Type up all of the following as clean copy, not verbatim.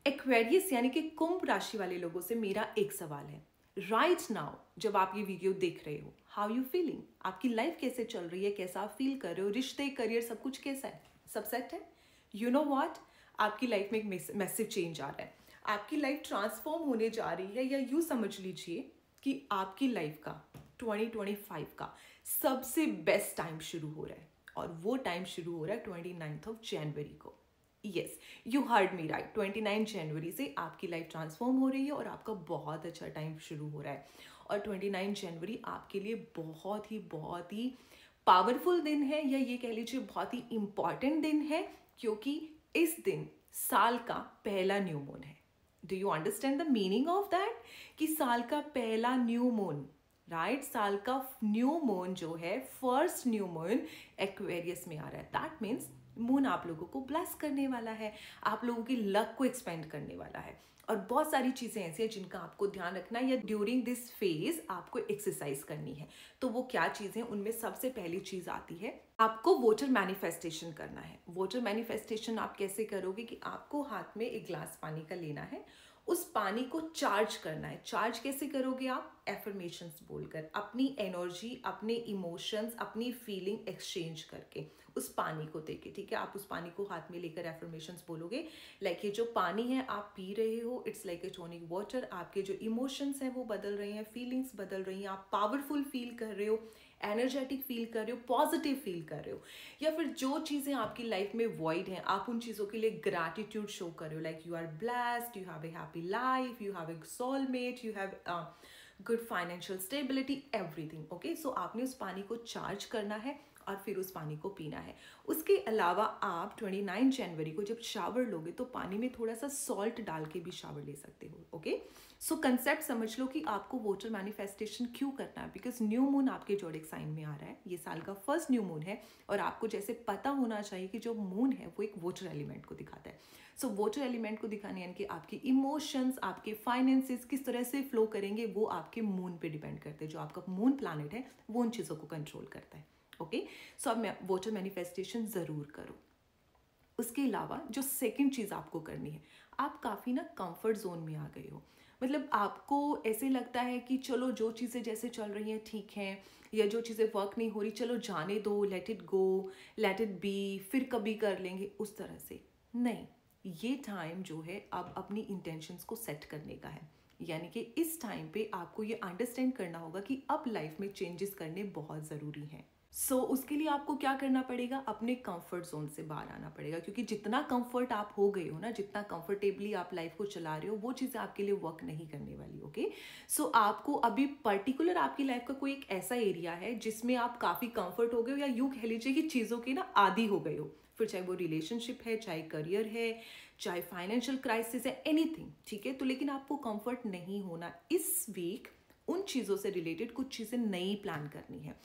Aquarius यानी कि कुंभ राशि वाले लोगों से मेरा एक सवाल है। राइट नाउ जब आप ये वीडियो देख रहे हो, हाउ यू फीलिंग? आपकी लाइफ कैसे चल रही है, कैसा आप फील कर रहे हो, रिश्ते, करियर, सब कुछ कैसा है? सब सेट है? यू नो व्हाट, आपकी लाइफ में एक मैसिव चेंज आ रहा है। आपकी लाइफ ट्रांसफॉर्म होने जा रही है, या यूँ समझ लीजिए कि आपकी लाइफ का 2025 का सबसे बेस्ट टाइम शुरू हो रहा है। और वो टाइम शुरू हो रहा है 29 जनवरी को। Yes, you heard me right. 29 जनवरी से आपकी लाइफ ट्रांसफॉर्म हो रही है और आपका बहुत अच्छा टाइम शुरू हो रहा है। और 29 जनवरी आपके लिए बहुत ही पावरफुल दिन है, या ये कह लीजिए बहुत ही इंपॉर्टेंट दिन है, क्योंकि इस दिन साल का पहला न्यू मून है। Do you understand the meaning of that? कि साल का पहला न्यू मून, राइट, साल का न्यू मून जो है, फर्स्ट न्यू मून एक्वेरियस में आ रहा है। दैट मीन्स मून आप लोगों को ब्लेस करने वाला है, आप लोगों की लक को एक्सपेंड करने वाला है। और बहुत सारी चीज़ें ऐसी हैं जिनका आपको ध्यान रखना है, या ड्यूरिंग दिस फेज आपको एक्सरसाइज करनी है। तो वो क्या चीज़ें, उनमें सबसे पहली चीज़ आती है, आपको वोटर मैनिफेस्टेशन करना है। वोटर मैनिफेस्टेशन आप कैसे करोगे? कि आपको हाथ में एक ग्लास पानी का लेना है, उस पानी को चार्ज करना है। चार्ज कैसे करोगे आप? एफर्मेशंस बोलकर, अपनी एनर्जी, अपने इमोशंस, अपनी फीलिंग एक्सचेंज करके उस पानी को देके, ठीक है? आप उस पानी को हाथ में लेकर एफर्मेशंस बोलोगे, लाइक ये जो पानी है आप पी रहे हो, it's like a tonic water. आपके जो इमोशंस हैं वो बदल रही हैं, फीलिंग्स बदल रही हैं, आप पावरफुल फील कर रहे हो, एनर्जेटिक फील कर रहे हो, पॉजिटिव फील कर रहे हो। या फिर जो चीज़ें आपकी लाइफ में वॉइड हैं, आप उन चीज़ों के लिए ग्रैटिट्यूड शो कर रहे हो, like you are blessed, you have a happy life, you have a soulmate, you have good financial stability, everything. Okay, so आपने उस पानी को चार्ज करना है और फिर उस पानी को पीना है। उसके अलावा आप 29 जनवरी को जब शावर लोगे तो पानी में थोड़ा सा सॉल्ट डाल के भी शावर ले सकते हो। ओके, सो कंसेप्ट समझ लो कि आपको वोटर मैनिफेस्टेशन क्यों करना है, बिकॉज न्यू मून आपके जोडिक साइन में आ रहा है, ये साल का फर्स्ट न्यू मून है। और आपको जैसे पता होना चाहिए कि जो मून है वो एक वोटर एलिमेंट को दिखाता है। सो वोटर एलिमेंट को दिखाने यानी कि आपकी इमोशंस, आपके फाइनेंसेस किस तरह से फ्लो करेंगे, वो आपके मून पे डिपेंड करते हैं। जो आपका मून प्लैनेट है वो उन चीज़ों को कंट्रोल करता है। ओके, सो अब वोटर मैनिफेस्टेशन ज़रूर करो। उसके अलावा जो सेकंड चीज़ आपको करनी है, आप काफ़ी ना कंफर्ट जोन में आ गए हो। मतलब आपको ऐसे लगता है कि चलो जो चीज़ें जैसे चल रही हैं ठीक हैं, या जो चीज़ें वर्क नहीं हो रही चलो जाने दो, let it go, let it be, फिर कभी कर लेंगे, उस तरह से नहीं। ये टाइम जो है अब अपनी इंटेंशंस को सेट करने का है। यानी कि इस टाइम पे आपको ये अंडरस्टैंड करना होगा कि अब लाइफ में चेंजेस करने बहुत ज़रूरी हैं। सो उसके लिए आपको क्या करना पड़ेगा? अपने कंफर्ट जोन से बाहर आना पड़ेगा, क्योंकि जितना कंफर्ट आप हो गए हो ना, जितना कंफर्टेबली आप लाइफ को चला रहे हो, वो चीज़ें आपके लिए वर्क नहीं करने वाली। ओके, सो आपको अभी पर्टिकुलर आपकी लाइफ का कोई एक ऐसा एरिया है जिसमें आप काफ़ी कंफर्ट हो गए हो, या यूँ कह लीजिए कि चीज़ों के ना आदी हो गए हो, फिर चाहे वो रिलेशनशिप है, चाहे करियर है, चाहे फाइनेंशियल क्राइसिस है, एनीथिंग, ठीक है? तो लेकिन आपको कंफर्ट नहीं होना। इस वीक उन चीज़ों से रिलेटेड कुछ चीज़ें नई प्लान करनी है,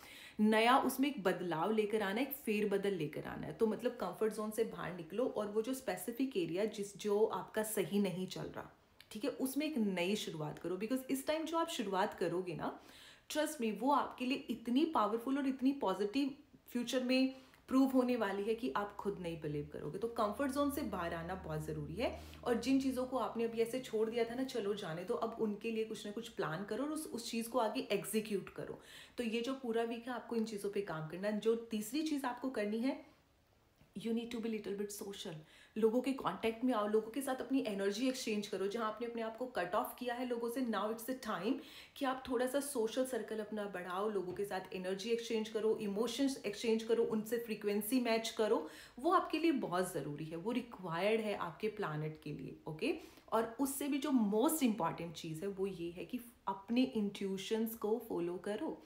नया उसमें एक बदलाव लेकर आना है, एक फेरबदल लेकर आना है। तो मतलब कंफर्ट जोन से बाहर निकलो और वो जो स्पेसिफिक एरिया जो आपका सही नहीं चल रहा, ठीक है, उसमें एक नई शुरुआत करो। बिकॉज इस टाइम जो आप शुरुआत करोगे ना, ट्रस्ट मी, वो आपके लिए इतनी पावरफुल और इतनी पॉजिटिव फ्यूचर में प्रूव होने वाली है कि आप खुद नहीं बिलीव करोगे। तो कंफर्ट जोन से बाहर आना बहुत ज़रूरी है। और जिन चीज़ों को आपने अभी ऐसे छोड़ दिया था ना, चलो जाने दो, अब उनके लिए कुछ ना कुछ प्लान करो और उस चीज़ को आगे एग्जीक्यूट करो। तो ये जो पूरा वीक है आपको इन चीज़ों पे काम करना है। जो तीसरी चीज़ आपको करनी है, you need to be little bit social. लोगों के कांटेक्ट में आओ, लोगों के साथ अपनी एनर्जी एक्सचेंज करो। जहां आपने अपने आप को कट ऑफ किया है लोगों से, नाउ इट्स द टाइम कि आप थोड़ा सा सोशल सर्कल अपना बढ़ाओ, लोगों के साथ एनर्जी एक्सचेंज करो, इमोशंस एक्सचेंज करो, उनसे फ्रीक्वेंसी मैच करो। वो आपके लिए बहुत ज़रूरी है, वो रिक्वायर्ड है आपके प्लानट के लिए। ओके, और उससे भी जो मोस्ट इंपॉर्टेंट चीज़ है वो ये है कि अपने इंट्यूशंस को फॉलो करो।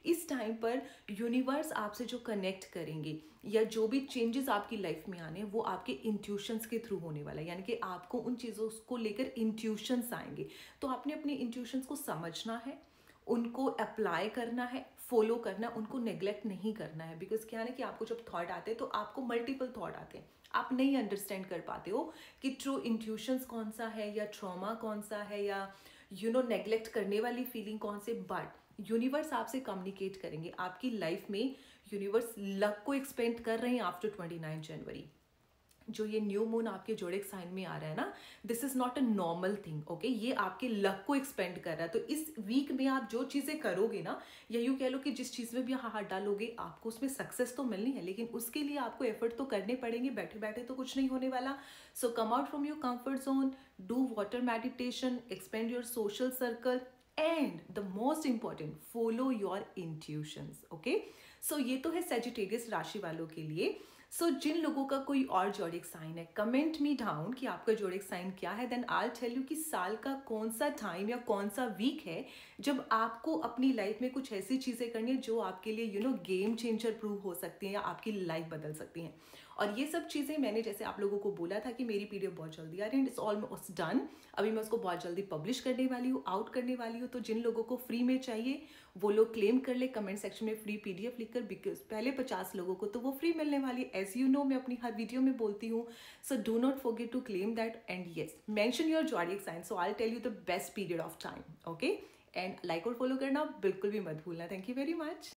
इस टाइम पर यूनिवर्स आपसे जो कनेक्ट करेंगे, या जो भी चेंजेस आपकी लाइफ में आने, वो आपके इंट्यूशंस के थ्रू होने वाला है। यानी कि आपको उन चीज़ों को लेकर इंट्यूशंस आएंगे। तो आपने अपने इंट्यूशंस को समझना है, उनको अप्लाई करना है, फॉलो करना है, उनको नेग्लेक्ट नहीं करना है। बिकॉज क्या है कि आपको जब थॉट आते हैं तो आपको मल्टीपल थॉट आते हैं, आप नहीं अंडरस्टैंड कर पाते हो कि ट्रू इंट्यूशंस कौन सा है, या ट्रॉमा कौन सा है, या नेग्लेक्ट करने वाली फीलिंग कौन से। बट यूनिवर्स आपसे कम्युनिकेट करेंगे। आपकी लाइफ में यूनिवर्स लक को एक्सपेंड कर रहे हैं आफ्टर 29 जनवरी। जो ये न्यू मून आपके जोडिक साइन में आ रहा है ना, this is not a normal thing, okay. ये आपके लक को एक्सपेंड कर रहा है। तो इस वीक में आप जो चीजें करोगे ना, या यूं कह लो कि जिस चीज में भी हाथ डालोगे आपको उसमें सक्सेस तो मिलनी है, लेकिन उसके लिए आपको एफर्ट तो करने पड़ेंगे, बैठे बैठे तो कुछ नहीं होने वाला। So come out from your comfort zone, do water meditation, expand your social circle, and the most important, follow your intuitions, okay. So ये तो है सेजिटेरियस राशि वालों के लिए। सो जिन लोगों का कोई और जोडिक साइन है, कमेंट मी डाउन कि आपका जोडिक साइन क्या है, देन आई टेल यू कि साल का कौन सा टाइम या कौन सा वीक है जब आपको अपनी लाइफ में कुछ ऐसी चीजें करनी है जो आपके लिए गेम चेंजर प्रूव हो सकती हैं या आपकी लाइफ बदल सकती हैं। और ये सब चीज़ें मैंने जैसे आप लोगों को बोला था कि मेरी पीडीएफ बहुत जल्दी आ रही है, इट्स ऑलमोस्ट डन। अभी मैं उसको बहुत जल्दी पब्लिश करने वाली हूँ, आउट करने वाली हूँ। तो जिन लोगों को फ्री में चाहिए वो लोग क्लेम कर ले कमेंट सेक्शन में फ्री पीडीएफ लिखकर, बिकॉज पहले 50 लोगों को तो वो फ्री मिलने वाली है, एज यू नो मैं अपनी हर वीडियो में बोलती हूँ। So do not forget to claim that, and yes mention your zodiac sign, so I tell you the best period of time, okay. And like और फॉलो करना बिल्कुल भी मत भूलना। Thank you very much.